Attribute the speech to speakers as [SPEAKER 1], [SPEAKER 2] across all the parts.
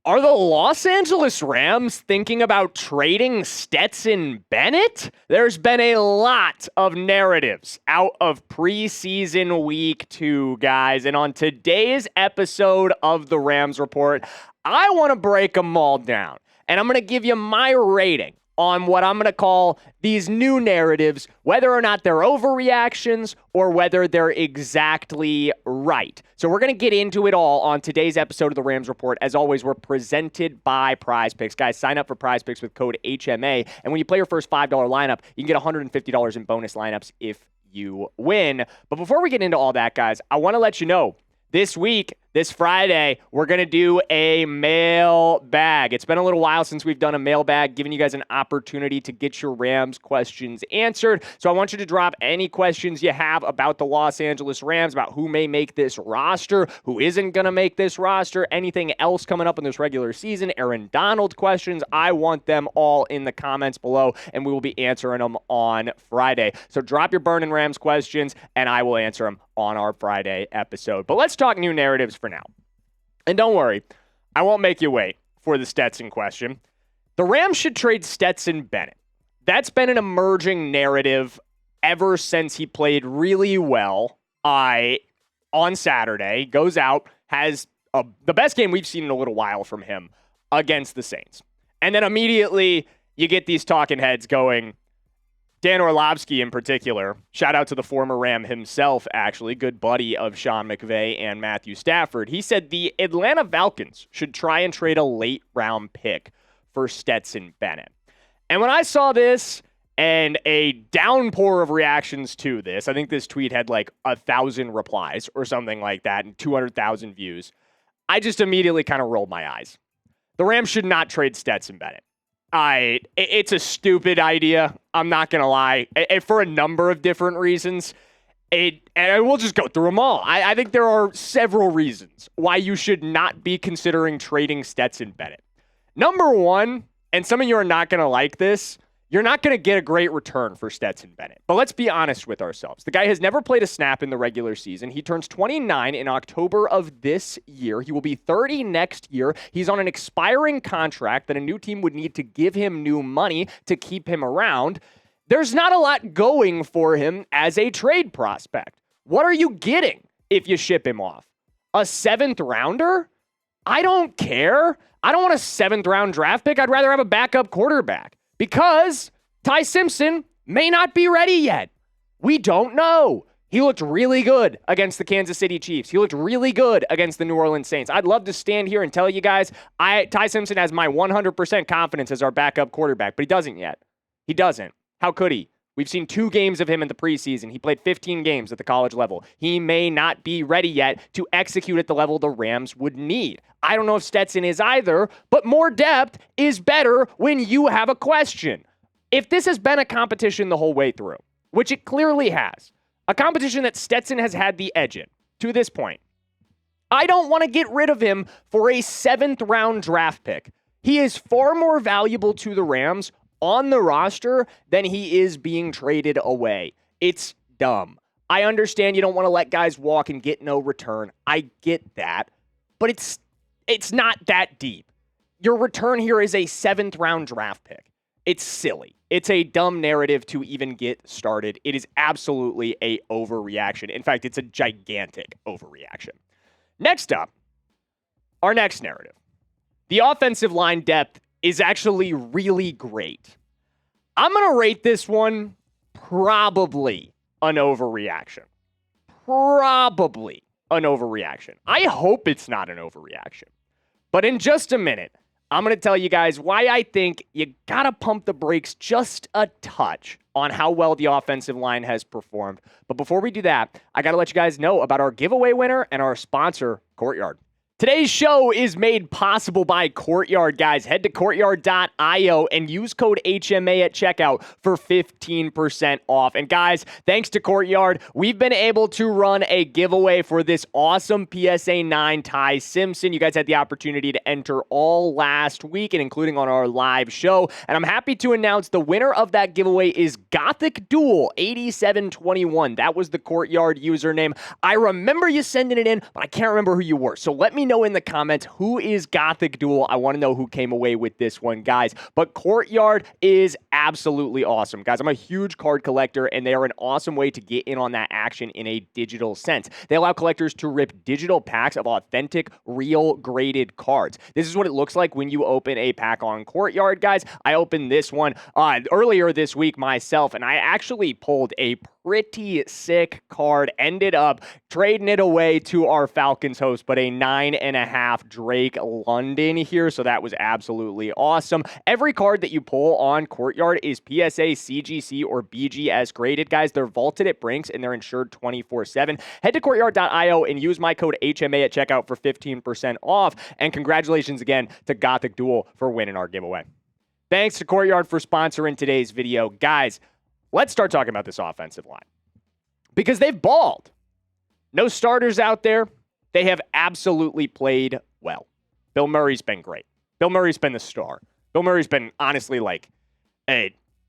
[SPEAKER 1] Are the Los Angeles Rams thinking about trading Stetson Bennett? There's been a lot of narratives out of preseason week 2, guys. And on today's episode of the Rams Report, I want to break them all down. And I'm going to give you my rating on what I'm going to call these new narratives, whether or not they're overreactions or whether they're exactly right. So we're going to get into it all on today's episode of the Rams Report. As always, we're presented by Prize Picks. Guys, sign up for Prize Picks with code HMA. And when you play your first $5 lineup, you can get $150 in bonus lineups if you win. But before we get into all that, guys, I want to let you know, this week, this Friday, we're going to do a mailbag. It's been a little while since we've done a mailbag, giving you guys an opportunity to get your Rams questions answered. So I want you to drop any questions you have about the Los Angeles Rams, about who may make this roster, who isn't going to make this roster, anything else coming up in this regular season, Aaron Donald questions. I want them all in the comments below, and we will be answering them on Friday. So drop your burning Rams questions, and I will answer them on our Friday episode. But let's talk new narratives for now. And don't worry, I won't make you wait for the Stetson question. The Rams should trade Stetson Bennett. That's been an emerging narrative ever since he played really well on Saturday. Goes out, has the best game we've seen in a little while from him against the Saints. And then immediately you get these talking heads going, Dan Orlovsky in particular, shout out to the former Ram himself, actually, good buddy of Sean McVay and Matthew Stafford. He said the Atlanta Falcons should try and trade a late round pick for Stetson Bennett. And when I saw this and a downpour of reactions to this, I think this tweet had like 1,000 replies or something like that and 200,000 views, I just immediately kind of rolled my eyes. The Rams should not trade Stetson Bennett. It's a stupid idea. I'm not going to lie. For a number of different reasons. And we'll just go through them all. I think there are several reasons why you should not be considering trading Stetson Bennett. Number one, and some of you are not going to like this, you're not going to get a great return for Stetson Bennett. But let's be honest with ourselves. The guy has never played a snap in the regular season. He turns 29 in October of this year. He will be 30 next year. He's on an expiring contract that a new team would need to give him new money to keep him around. There's not a lot going for him as a trade prospect. What are you getting if you ship him off? A 7th rounder? I don't care. I don't want a 7th round draft pick. I'd rather have a backup quarterback. Because Ty Simpson may not be ready yet. We don't know. He looked really good against the Kansas City Chiefs. He looked really good against the New Orleans Saints. I'd love to stand here and tell you guys, Ty Simpson has my 100% confidence as our backup quarterback, but he doesn't yet. He doesn't. How could he? We've seen 2 games of him in the preseason. He played 15 games at the college level. He may not be ready yet to execute at the level the Rams would need. I don't know if Stetson is either, but more depth is better when you have a question. If this has been a competition the whole way through, which it clearly has, a competition that Stetson has had the edge in to this point, I don't want to get rid of him for a 7th round draft pick. He is far more valuable to the Rams on the roster than he is being traded away. It's dumb. I understand you don't want to let guys walk and get no return. I get that. But it's not that deep. Your return here is a 7th round draft pick. It's silly. It's a dumb narrative to even get started. It is absolutely a overreaction. In fact, it's a gigantic overreaction. Next up, our next narrative. The offensive line depth is actually really great. I'm going to rate this one probably an overreaction. Probably an overreaction. I hope it's not an overreaction. But in just a minute, I'm going to tell you guys why I think you got to pump the brakes just a touch on how well the offensive line has performed. But before we do that, I got to let you guys know about our giveaway winner and our sponsor, Courtyard. Today's show is made possible by Courtyard, guys. Head to courtyard.io and use code HMA at checkout for 15% off. And guys, thanks to Courtyard, we've been able to run a giveaway for this awesome PSA 9 Ty Simpson. You guys had the opportunity to enter all last week, and including on our live show. And I'm happy to announce the winner of that giveaway is Gothic Duel 8721. That was the Courtyard username. I remember you sending it in, but I can't remember who you were. So let me know in the comments who is Gothic Duel. I want to know who came away with this one, guys. But Courtyard is absolutely awesome, guys. I'm a huge card collector, and they are an awesome way to get in on that action in a digital sense. They allow collectors to rip digital packs of authentic, real graded cards. This is what it looks like when you open a pack on Courtyard, guys. I opened this one earlier this week myself, and I actually pulled a pretty sick card. Ended up trading it away to our Falcons host, but a 9.5 Drake London here, so that was absolutely awesome. Every card that you pull on Courtyard is PSA, CGC, or BGS graded, guys. They're vaulted at Brinks, and they're insured 24/7. Head to courtyard.io and use my code HMA at checkout for 15% off, and congratulations again to Gothic Duel for winning our giveaway. Thanks to Courtyard for sponsoring today's video. Guys, let's start talking about this offensive line because they've balled. No starters out there. They have absolutely played well. Bill Murray's been great. Bill Murray's been the star. Bill Murray's been honestly like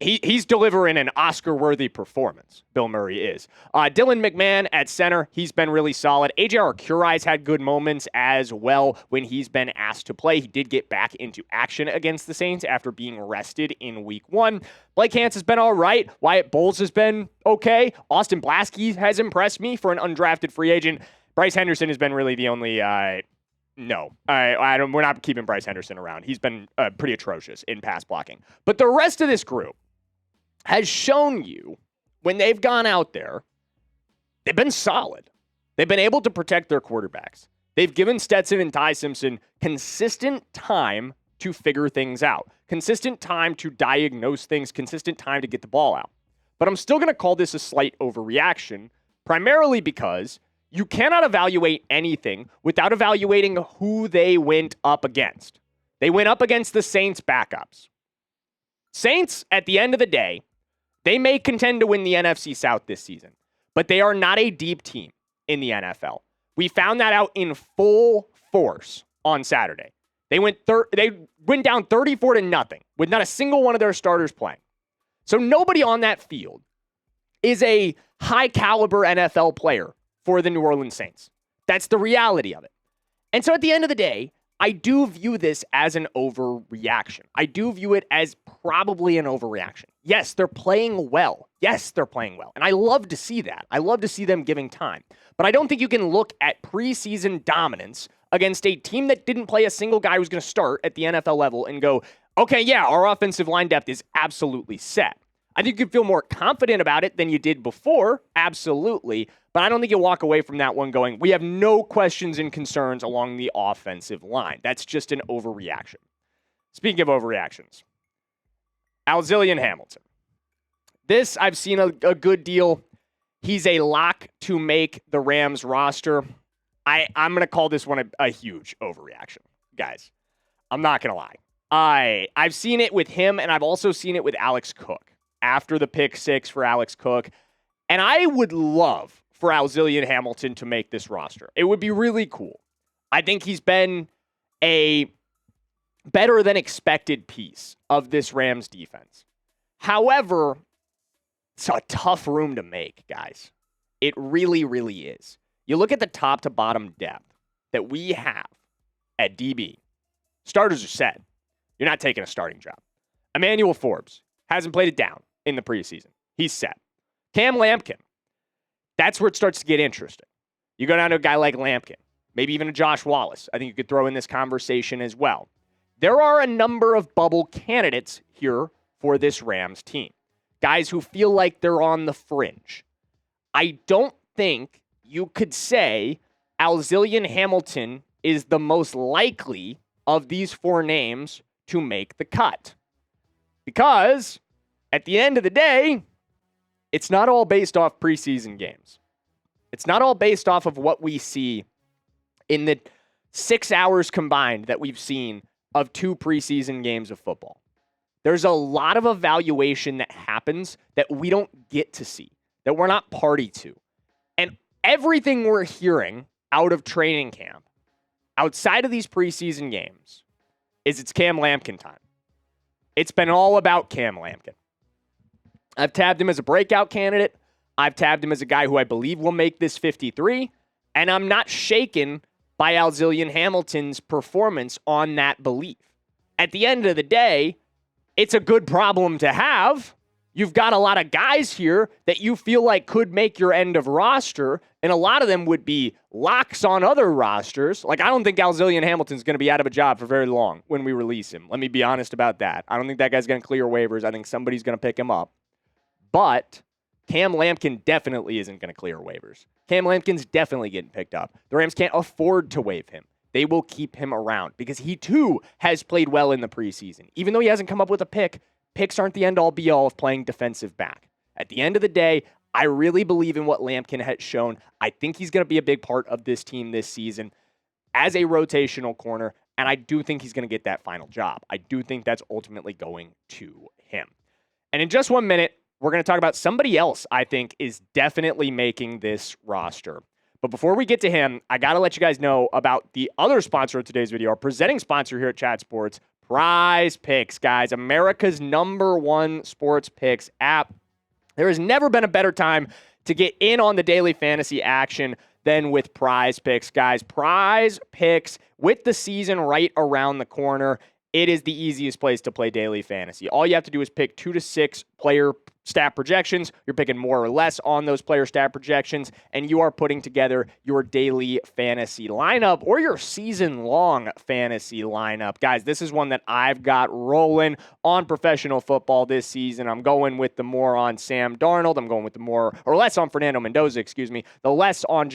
[SPEAKER 1] he's delivering an Oscar-worthy performance. Bill Murray is. Dylan McMahon at center, he's been really solid. A.J. Arcuri's had good moments as well when he's been asked to play. He did get back into action against the Saints after being rested in week 1. Blake Hance has been all right. Wyatt Bowles has been okay. Austin Blaske has impressed me for an undrafted free agent. Bryce Henderson has been really the only... No, we're not keeping Bryce Henderson around. He's been pretty atrocious in pass blocking. But the rest of this group has shown you when they've gone out there, they've been solid. They've been able to protect their quarterbacks. They've given Stetson and Ty Simpson consistent time to figure things out, consistent time to diagnose things, consistent time to get the ball out. But I'm still going to call this a slight overreaction, primarily because you cannot evaluate anything without evaluating who they went up against. They went up against the Saints backups. Saints, at the end of the day, they may contend to win the NFC South this season, but they are not a deep team in the NFL. We found that out in full force on Saturday. They went down 34-0 with not a single one of their starters playing. So nobody on that field is a high-caliber NFL player for the New Orleans Saints. That's the reality of it. And so at the end of the day, I do view this as an overreaction. I do view it as probably an overreaction. Yes, they're playing well. And I love to see that. I love to see them giving time. But I don't think you can look at preseason dominance against a team that didn't play a single guy who's going to start at the NFL level and go, okay, yeah, our offensive line depth is absolutely set. I think you feel more confident about it than you did before, absolutely. But I don't think you'll walk away from that one going, we have no questions and concerns along the offensive line. That's just an overreaction. Speaking of overreactions, Alzillian Hamilton. This, I've seen a good deal. He's a lock to make the Rams roster. I'm going to call this one a huge overreaction. Guys, I'm not going to lie. I've seen it with him, and I've also seen it with Alex Cook after the pick 6 for Alex Cook. And I would love for Alzillian Hamilton to make this roster. It would be really cool. I think he's been a better than expected piece of this Rams defense. However, it's a tough room to make, guys. It really, really is. You look at the top to bottom depth that we have at DB. Starters are set. You're not taking a starting job. Emmanuel Forbes hasn't played it down in the preseason. He's set. Cam Lampkin. That's where it starts to get interesting. You go down to a guy like Lampkin, maybe even a Josh Wallace. I think you could throw in this conversation as well. There are a number of bubble candidates here for this Rams team. Guys who feel like they're on the fringe. I don't think you could say Alzillian Hamilton is the most likely of these 4 names to make the cut. Because at the end of the day, it's not all based off preseason games. It's not all based off of what we see in the 6 hours combined that we've seen of 2 preseason games of football. There's a lot of evaluation that happens that we don't get to see, that we're not party to. And everything we're hearing out of training camp, outside of these preseason games, is it's Cam Lampkin time. It's been all about Cam Lampkin. I've tabbed him as a breakout candidate. I've tabbed him as a guy who I believe will make this 53. And I'm not shaken by Alzillian Hamilton's performance on that belief. At the end of the day, it's a good problem to have. You've got a lot of guys here that you feel like could make your end of roster, and a lot of them would be locks on other rosters. Like, I don't think Alzillian Hamilton's going to be out of a job for very long when we release him. Let me be honest about that. I don't think that guy's going to clear waivers. I think somebody's going to pick him up. But Cam Lampkin definitely isn't going to clear waivers. Cam Lampkin's definitely getting picked up. The Rams can't afford to waive him. They will keep him around because he, too, has played well in the preseason. Even though he hasn't come up with a pick, picks aren't the end-all, be-all of playing defensive back. At the end of the day, I really believe in what Lampkin has shown. I think he's going to be a big part of this team this season as a rotational corner, and I do think he's going to get that final job. I do think that's ultimately going to him. And in just 1 minute, we're going to talk about somebody else I think is definitely making this roster. But before we get to him, I got to let you guys know about the other sponsor of today's video, our presenting sponsor here at Chat Sports, Prize Picks, guys, America's #1 sports picks app. There has never been a better time to get in on the daily fantasy action than with Prize Picks, guys. Prize Picks, with the season right around the corner, it is the easiest place to play daily fantasy. All you have to do is pick 2 to 6 player stat projections. You're picking more or less on those player stat projections, and you are putting together your daily fantasy lineup or your season-long fantasy lineup. Guys, this is one that I've got rolling on professional football this season. I'm going with the more on Sam Darnold. I'm going with the more or less on Fernando Mendoza, the less on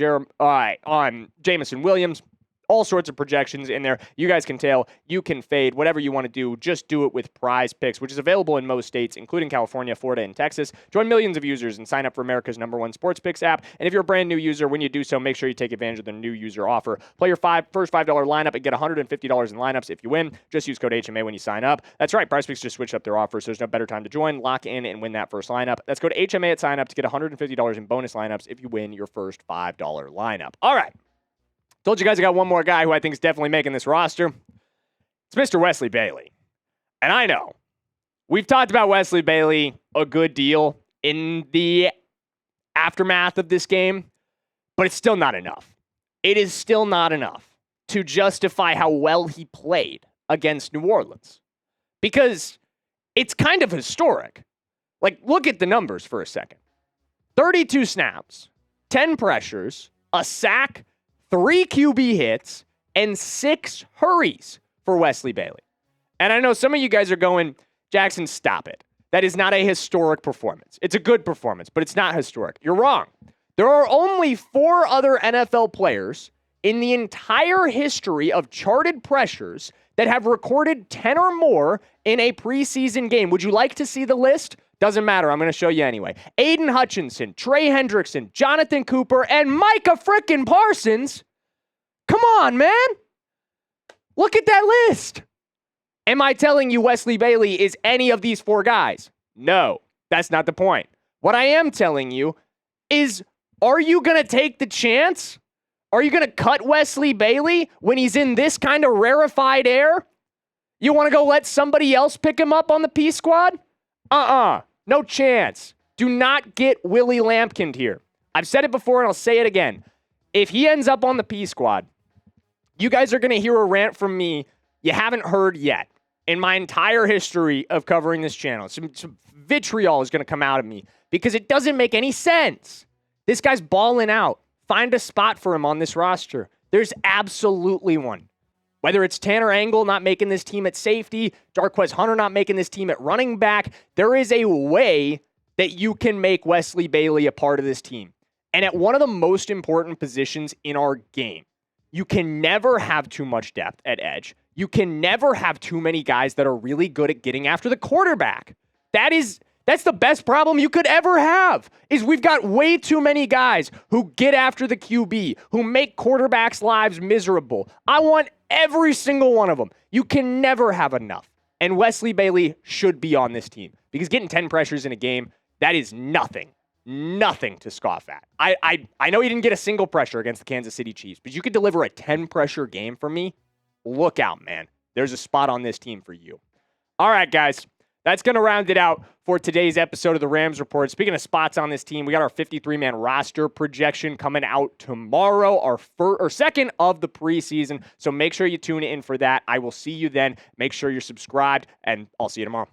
[SPEAKER 1] Jameson Williams. All sorts of projections in there. You guys can tail, you can fade, whatever you want to do. Just do it with Prize Picks, which is available in most states, including California, Florida, and Texas. Join millions of users and sign up for America's #1 sports picks app. And if you're a brand new user, when you do so, make sure you take advantage of the new user offer. Play your first $5 lineup and get $150 in lineups if you win. Just use code HMA when you sign up. That's right, Prize Picks just switched up their offer, so there's no better time to join, lock in, and win that first lineup. That's code HMA at sign up to get $150 in bonus lineups if you win your first $5 lineup. All right. Told you guys I got one more guy who I think is definitely making this roster. It's Mr. Wesley Bailey. And I know, we've talked about Wesley Bailey a good deal in the aftermath of this game, but it's still not enough. It is still not enough to justify how well he played against New Orleans. Because it's kind of historic. Like, look at the numbers for a second. 32 snaps, 10 pressures, a sack, 3 QB hits, and 6 hurries for Wesley Bailey. And I know some of you guys are going, Jackson, stop it. That is not a historic performance. It's a good performance, but it's not historic. You're wrong. There are only 4 other NFL players in the entire history of charted pressures that have recorded 10 or more in a preseason game. Would you like to see the list? Doesn't matter. I'm going to show you anyway. Aiden Hutchinson, Trey Hendrickson, Jonathan Cooper, and Micah frickin' Parsons. Come on, man. Look at that list. Am I telling you Wesley Bailey is any of these 4 guys? No, that's not the point. What I am telling you is, are you going to take the chance? Are you going to cut Wesley Bailey when he's in this kind of rarefied air? You want to go let somebody else pick him up on the P squad? No chance. Do not get Willie Lampkin here. I've said it before and I'll say it again. If he ends up on the P squad, you guys are going to hear a rant from me you haven't heard yet in my entire history of covering this channel. Some vitriol is going to come out of me because it doesn't make any sense. This guy's balling out. Find a spot for him on this roster. There's absolutely one. Whether it's Tanner Angle not making this team at safety, Darquez Hunter not making this team at running back, there is a way that you can make Wesley Bailey a part of this team. And at one of the most important positions in our game, you can never have too much depth at edge. You can never have too many guys that are really good at getting after the quarterback. That is That's the best problem you could ever have, is we've got way too many guys who get after the QB, who make quarterbacks' lives miserable. I want every single one of them. You can never have enough. And Wesley Bailey should be on this team because getting 10 pressures in a game, that is nothing to scoff at. I know he didn't get a single pressure against the Kansas City Chiefs, but you could deliver a 10-pressure game for me. Look out, man. There's a spot on this team for you. All right, guys. That's going to round it out for today's episode of the Rams Report. Speaking of spots on this team, we got our 53-man roster projection coming out tomorrow, our second of the preseason. So make sure you tune in for that. I will see you then. Make sure you're subscribed, and I'll see you tomorrow.